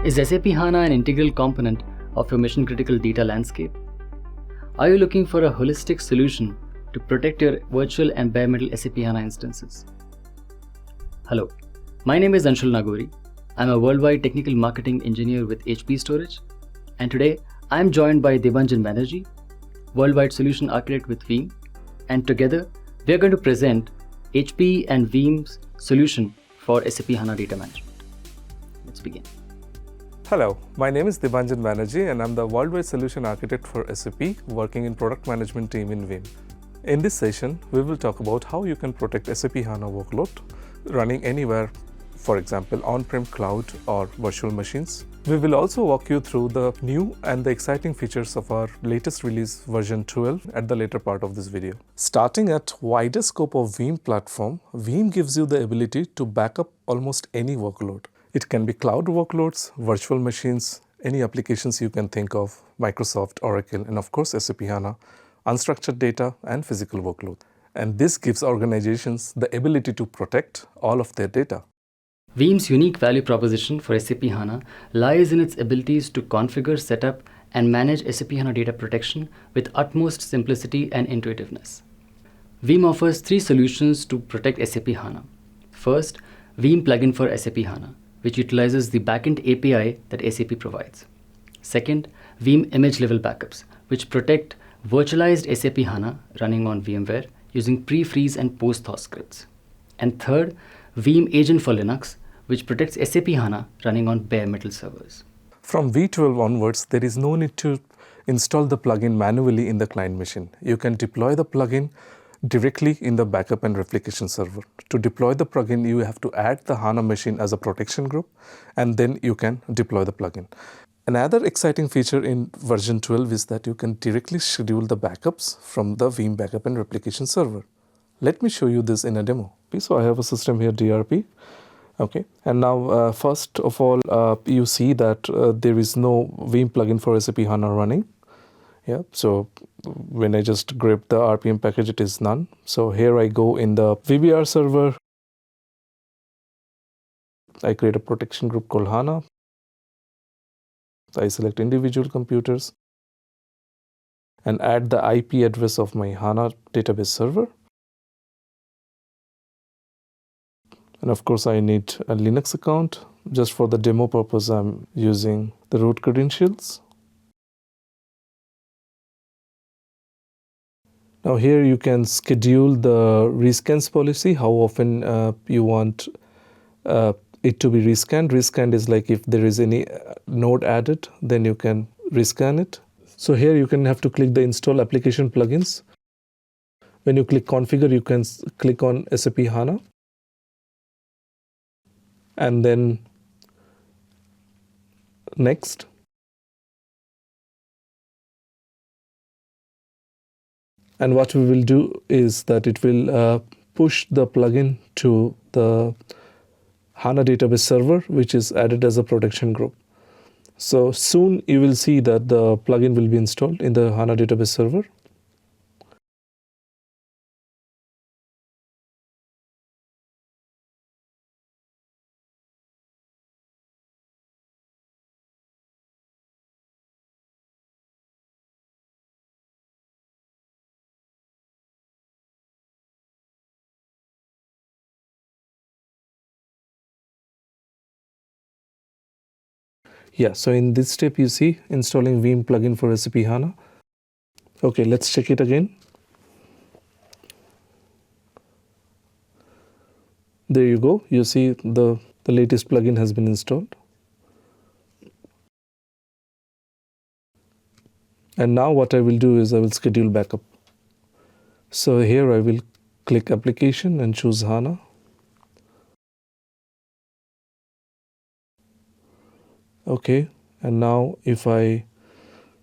Is SAP HANA an integral component of your mission-critical data landscape? Are you looking for a holistic solution to protect your virtual and bare metal SAP HANA instances? Hello, my name is Anshul Nagori. I'm a worldwide technical marketing engineer with HP Storage, and today I'm joined by Debanjan Banerjee, worldwide solution architect with Veeam, and together we are going to present HPE and Veeam's solution for SAP HANA data management. Let's begin. Hello, my name is Debanjan Banerjee and I'm the worldwide solution architect for SAP working in product management team in Veeam. In this session, we will talk about how you can protect SAP HANA workload running anywhere, for example, on-prem cloud or virtual machines. We will also walk you through the new and the exciting features of our latest release version 12 at the later part of this video. Starting at wider scope of Veeam platform, Veeam gives you the ability to back up almost any workload. It can be cloud workloads, virtual machines, any applications you can think of, Microsoft, Oracle, and of course SAP HANA, unstructured data and physical workload. And this gives organizations the ability to protect all of their data. Veeam's unique value proposition for SAP HANA lies in its abilities to configure, set up, and manage SAP HANA data protection with utmost simplicity and intuitiveness. Veeam offers three solutions to protect SAP HANA. First, Veeam plugin for SAP HANA, which utilizes the backend API that SAP provides. Second, Veeam image level backups, which protect virtualized SAP HANA running on VMware using pre-freeze and post-thaw scripts. And third, Veeam Agent for Linux, which protects SAP HANA running on bare metal servers. From V12 onwards, there is no need to install the plugin manually in the client machine. You can deploy the plugin directly in the backup and replication server. To deploy the plugin, you have to add the HANA machine as a protection group, and then you can deploy the plugin. Another exciting feature in version 12 is that you can directly schedule the backups from the Veeam backup and replication server. Let me show you this in a demo. So I have a system here, DRP. Okay, and now first of all, you see that there is no Veeam plugin for SAP HANA running. Yeah, so when I just grab the RPM package, it is none. So here I go in the VBR server. I create a protection group called HANA. I select individual computers and add the IP address of my HANA database server. And of course, I need a Linux account. Just for the demo purpose, I'm using the root credentials. Now here you can schedule the rescans policy, how often you want it to be rescanned. Rescanned is like if there is any node added, then you can rescan it. So here you can have to click the install application plugins. When you click configure, you can click on SAP HANA. And then next. And what we will do is that it will push the plugin to the HANA database server, which is added as a protection group. So soon you will see that the plugin will be installed in the HANA database server. Yeah, so in this step you see installing Veeam plugin for SAP HANA. Okay, let's check it again. There you go. You see the latest plugin has been installed. And now what I will do is I will schedule backup. So here I will click application and choose HANA. Okay, and now if I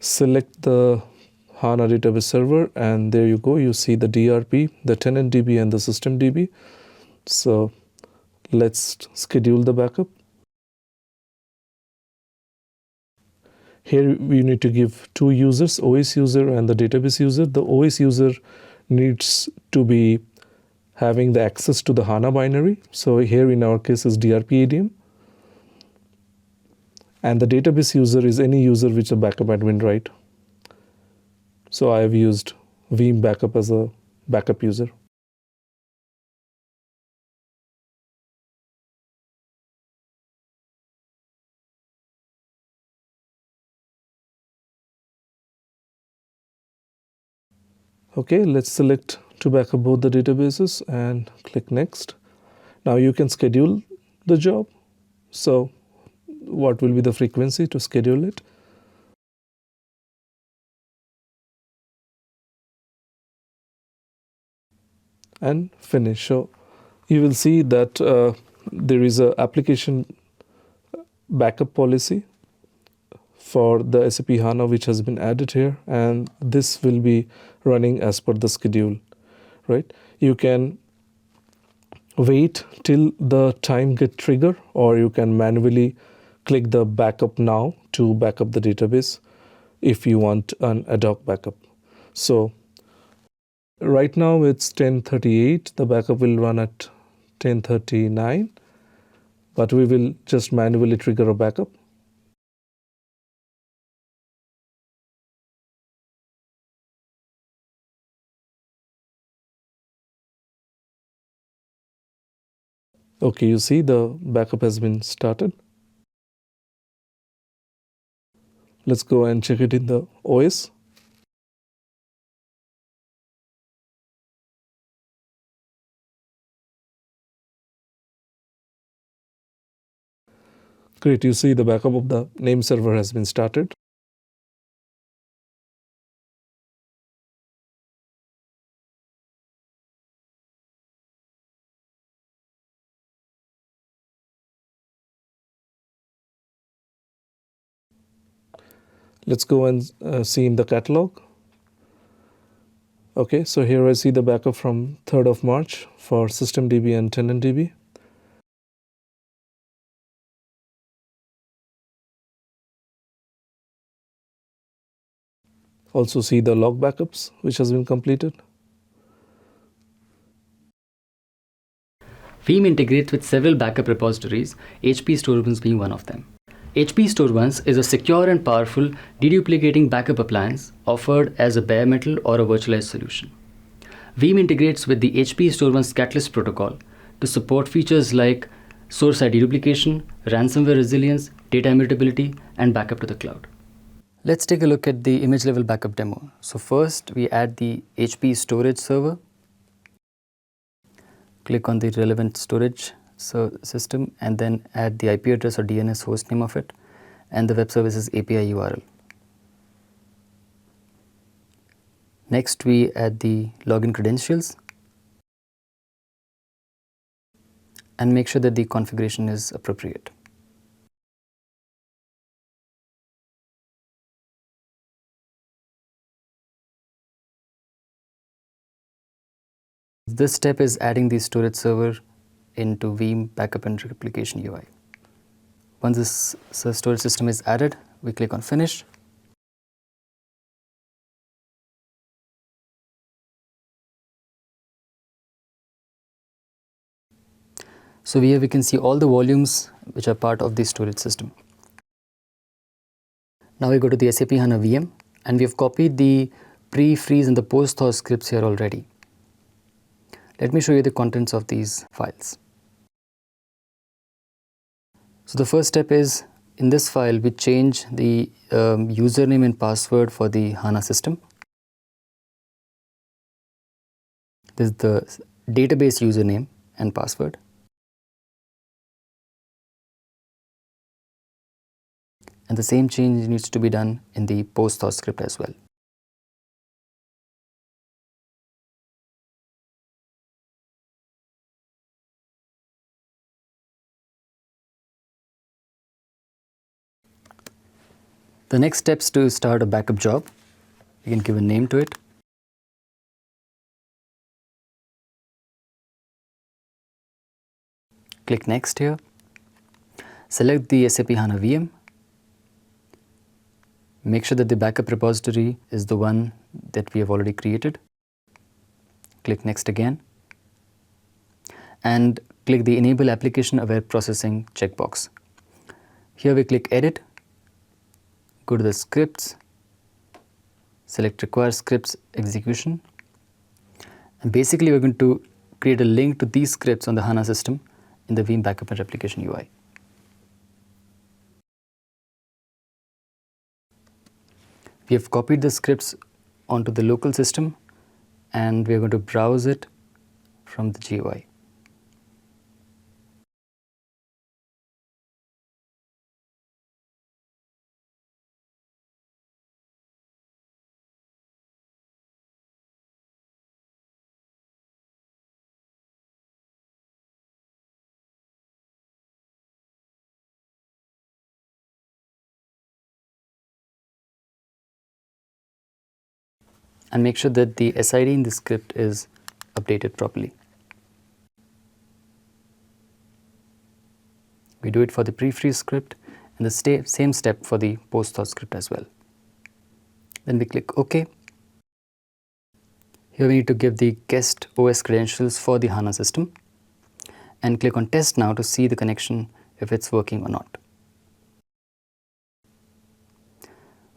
select the HANA database server, and there you go, you see the DRP, the tenant DB and the system DB. So let's schedule the backup. Here we need to give two users, OS user and the database user. The OS user needs to be having the access to the HANA binary. So here in our case is DRP ADM. And the database user is any user which a backup admin, right? So I have used Veeam backup as a backup user. Okay, let's select to backup both the databases and click next. Now you can schedule the job. So what will be the frequency to schedule it? And finish. So you will see that there is a application backup policy for the SAP HANA which has been added here, and this will be running as per the schedule, right? You can wait till the time get trigger, or you can manually click the backup now to backup the database if you want an ad hoc backup. So right now it's 10:38, the backup will run at 10:39, but we will just manually trigger a backup. Okay, you see the backup has been started. Let's go and check it in the OS. Great, you see the backup of the name server has been started. Let's go and see in the catalog. Okay, so here I see the backup from 3rd of March for systemdb and tenantdb. Also see the log backups which has been completed. Veeam integrates with several backup repositories, HPE StoreOnes being one of them. HPE StoreOnes is a secure and powerful deduplicating backup appliance offered as a bare metal or a virtualized solution. Veeam integrates with the HPE StoreOnes Catalyst protocol to support features like source side deduplication, ransomware resilience, data immutability, and backup to the cloud. Let's take a look at the image level backup demo. So first we add the HPE storage server. Click on the relevant storage system and then add the IP address or DNS host name of it and the web services API URL. Next we add the login credentials and make sure that the configuration is appropriate. This step is adding the storage server into Veeam Backup and Replication UI. Once this storage system is added, we click on Finish. So here we can see all the volumes which are part of the storage system. Now we go to the SAP HANA VM and we have copied the pre-freeze and the post-thaw scripts here already. Let me show you the contents of these files. So the first step is, in this file we change the username and password for the HANA system. This is the database username and password. And the same change needs to be done in the post-thaw script as well. The next steps to start a backup job. You can give a name to it. Click Next here. Select the SAP HANA VM. Make sure that the backup repository is the one that we have already created. Click Next again. And click the Enable Application Aware Processing checkbox. Here we click Edit go to the scripts, select require scripts execution, and basically we're going to create a link to these scripts on the HANA system in the Veeam Backup and Replication UI. We have copied the scripts onto the local system and we're going to browse it from the GUI. And make sure that the SID in the script is updated properly. We do it for the pre-freeze script and the same step for the post-thaw script as well. Then we click OK. Here we need to give the guest OS credentials for the HANA system and click on test now to see the connection if it's working or not.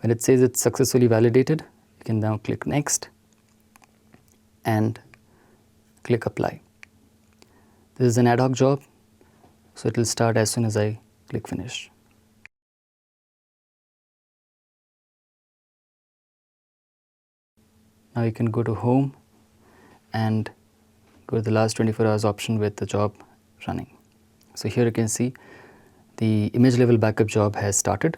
When it says it's successfully validated, you can now click next and click apply. This is an ad hoc job, so it will start as soon as I click finish. Now you can go to home and go to the last 24 hours option with the job running. So here you can see the image level backup job has started.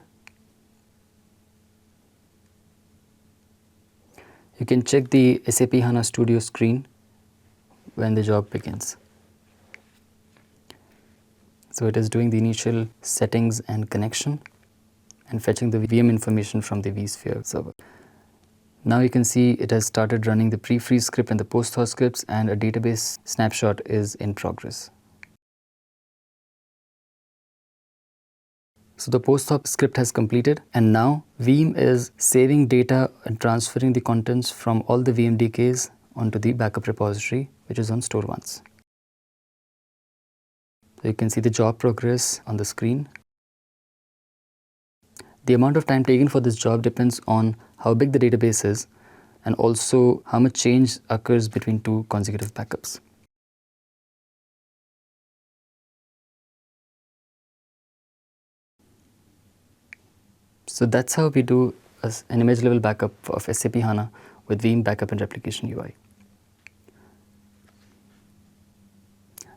You can check the SAP HANA Studio screen when the job begins. So it is doing the initial settings and connection and fetching the VM information from the vSphere server. Now you can see it has started running the pre-freeze script and the post-thaw scripts, and a database snapshot is in progress. So the post-thaw script has completed, and now Veeam is saving data and transferring the contents from all the VM DKs onto the backup repository, which is on store once. So you can see the job progress on the screen. The amount of time taken for this job depends on how big the database is and also how much change occurs between two consecutive backups. So that's how we do an image level backup of SAP HANA with Veeam Backup and Replication UI.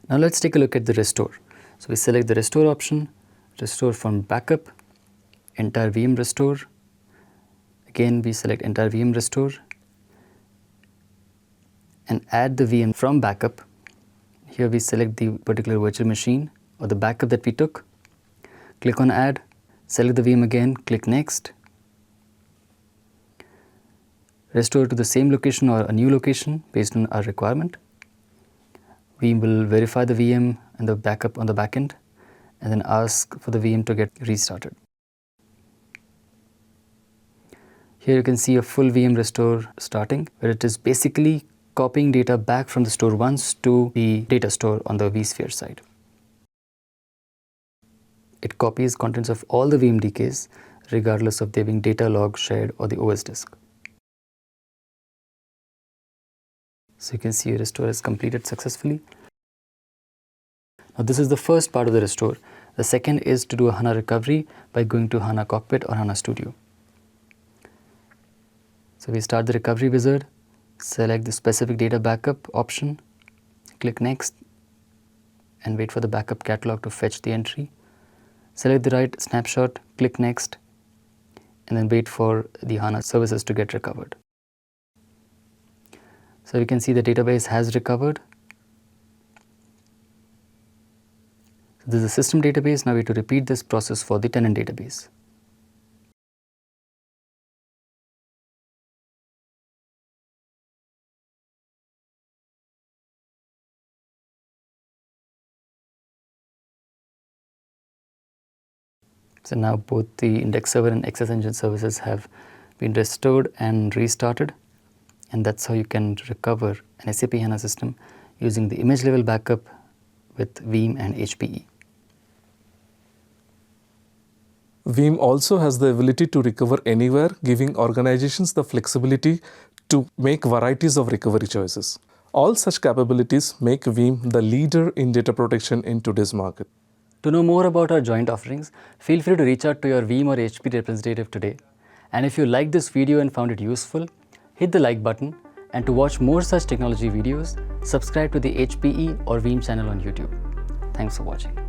Now let's take a look at the restore. So we select the restore option, restore from backup, entire VM restore. Again we select entire VM restore and add the VM from backup. Here we select the particular virtual machine or the backup that we took. Click on add, select the VM again, click next. Restore to the same location or a new location based on our requirement. We will verify the VM and the backup on the backend and then ask for the VM to get restarted. Here you can see a full VM restore starting, where it is basically copying data back from the store once to the data store on the vSphere side. It copies contents of all the VM DKs, regardless of there being data log, shared, or the OS disk. So you can see restore is completed successfully. Now this is the first part of the restore. The second is to do a HANA recovery by going to HANA Cockpit or HANA Studio. So we start the recovery wizard, select the specific data backup option, click next and wait for the backup catalog to fetch the entry. Select the right snapshot, click next and then wait for the HANA services to get recovered. So you can see the database has recovered. So this is the system database. Now we have to repeat this process for the tenant database. So now both the index server and Access Engine services have been restored and restarted, and that's how you can recover an SAP HANA system using the image level backup with Veeam and HPE. Veeam also has the ability to recover anywhere, giving organizations the flexibility to make varieties of recovery choices. All such capabilities make Veeam the leader in data protection in today's market. To know more about our joint offerings, feel free to reach out to your Veeam or HP representative today. And if you liked this video and found it useful, hit the like button, and to watch more such technology videos, subscribe to the HPE or Veeam channel on YouTube. Thanks for watching.